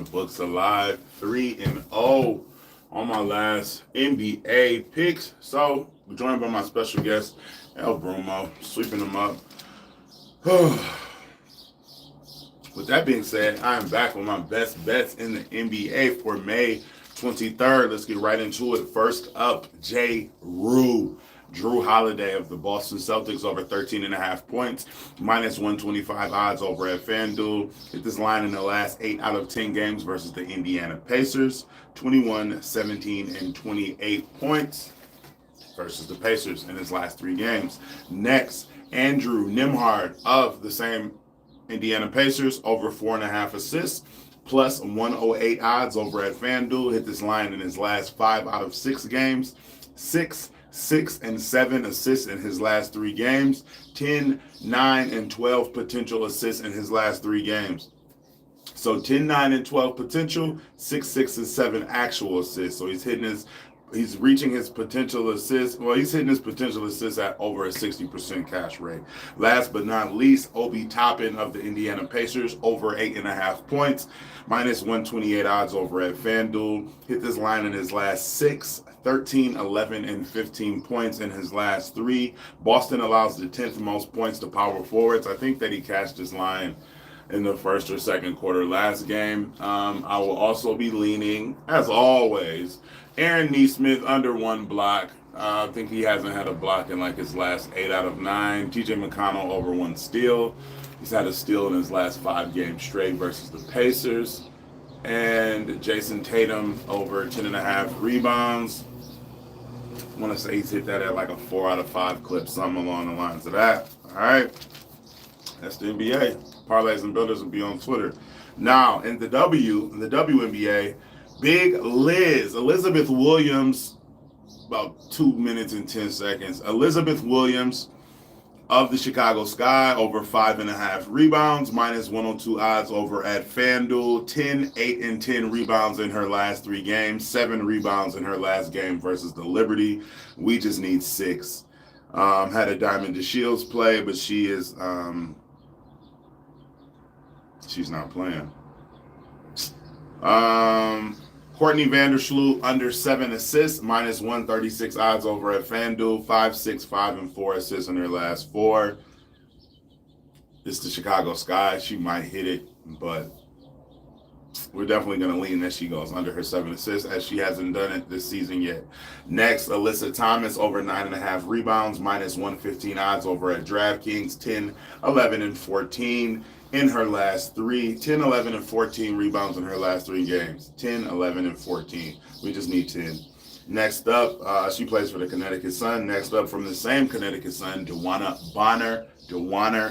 the books alive. 3-0 on my last NBA picks. So, we're joined by my special guest, El Brumo, sweeping them up. With that being said, I am back with my best bets in the NBA for May 23rd. Let's get right into it. First up, Drew Holiday of the Boston Celtics over 13.5 points, minus 125 odds over at FanDuel. Hit this line in the last 8 out of 10 games versus the Indiana Pacers. 21, 17, and 28 points versus the Pacers in his last 3 games. Next, Andrew Nembhard of the same Indiana Pacers over 4.5 assists, plus 108 odds over at FanDuel. Hit this line in his last 5 out of 6 games. 6, and 7 assists in his last 3 games. 10, 9, and 12 potential assists in his last 3 games. So 10, 9, and 12 potential, 6, and 7 actual assists. So he's reaching his potential assists. Well, he's hitting his potential assists at over a 60% cash rate. Last but not least, Obi Toppin of the Indiana Pacers over 8.5 points, minus 128 odds over at FanDuel. Hit this line in his last 6, 13, 11, and 15 points in his last 3. Boston allows the 10th most points to power forwards. I think that he cashed this line in the first or second quarter last game. I will also be leaning, as always, Aaron Nesmith under 1 block. I think he hasn't had a block in like his last 8 out of 9. TJ McConnell over 1 steal. He's had a steal in his last 5 games straight versus the Pacers. And Jason Tatum over 10.5 rebounds. I want to say he's hit that at like a 4 out of 5 clip, something along the lines of that. All right. That's the NBA. Parlays and Builders will be on Twitter. Now, in the WNBA, Big Liz, Elizabeth Williams, about 2 minutes and 10 seconds. Elizabeth Williams of the Chicago Sky over 5.5 rebounds, minus 102 odds over at FanDuel. 10, 8, and 10 rebounds in her last 3 games. 7 rebounds in her last game versus the Liberty. We just need 6. Had a Diamond DeShields play, but she is she's not playing. Courtney Vandersloot under 7 assists, minus 136 odds over at FanDuel. 5, 6, 5, and 4 assists in her last 4. It's the Chicago Sky. She might hit it, but we're definitely going to lean that she goes under her 7 assists, as she hasn't done it this season yet. Next, Alyssa Thomas over 9.5 rebounds, minus 115 odds over at DraftKings. 10, 11, and 14 in her last 3. 10, 11, and 14 rebounds in her last 3 games. 10, 11, and 14. We just need 10. Next up, she plays for the Connecticut Sun. Next up, from the same Connecticut Sun, DeWanna Bonner.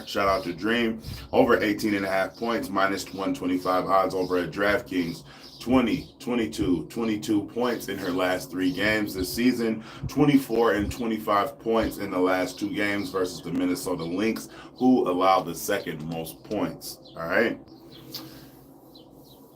Shout out to Dream. Over 18.5 points, minus 125 odds over at DraftKings. 20, 22, 22 points in her last 3 games this season. 24 and 25 points in the last 2 games versus the Minnesota Lynx, who allowed the 2nd most points. All right.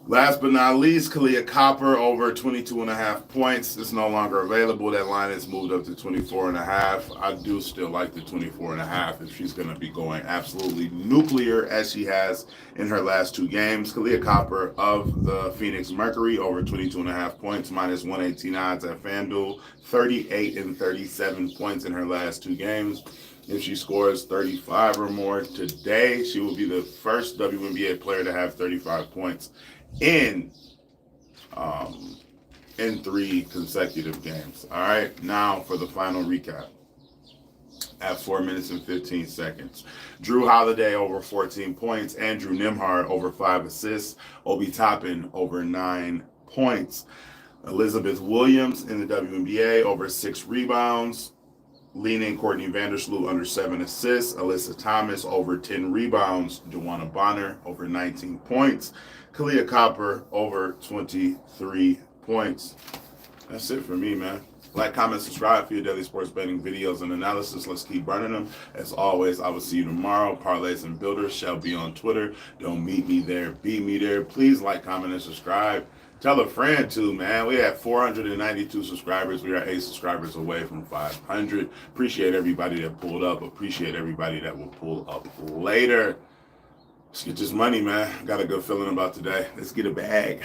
Last but not least, Kalia Copper over 22.5 points. It's no longer available. That line is moved up to 24.5. I do still like the 24.5 if she's going to be going absolutely nuclear as she has in her last 2 games. Kalia Copper of the Phoenix Mercury over 22.5 points, minus 118 odds at FanDuel. 38 and 37 points in her last 2 games. If she scores 35 or more today, she will be the first WNBA player to have 35 points in 3 consecutive games. All right, now for the final recap. At 4 minutes and 15 seconds. Drew Holiday over 14 points. Andrew Nembhard over 5 assists. Obi Toppin over 9 points. Elizabeth Williams in the WNBA over 6 rebounds. Leaning Courtney Vandersloot under 7 assists. Alyssa Thomas over 10 rebounds. DeWanna Bonner over 19 points. Kalia Copper over 23 points. That's it for me, man. Like, comment, subscribe for your daily sports betting videos and analysis. Let's keep running them. As always, I will see you tomorrow. Parlays and Builders shall be on Twitter. Don't meet me there, beat me there. Please like, comment, and subscribe. Tell a friend too, man. We have 492 subscribers. We are 8 subscribers away from 500. Appreciate everybody that pulled up. Appreciate everybody that will pull up later. Let's get this money, man. Got a good feeling about today. Let's get a bag.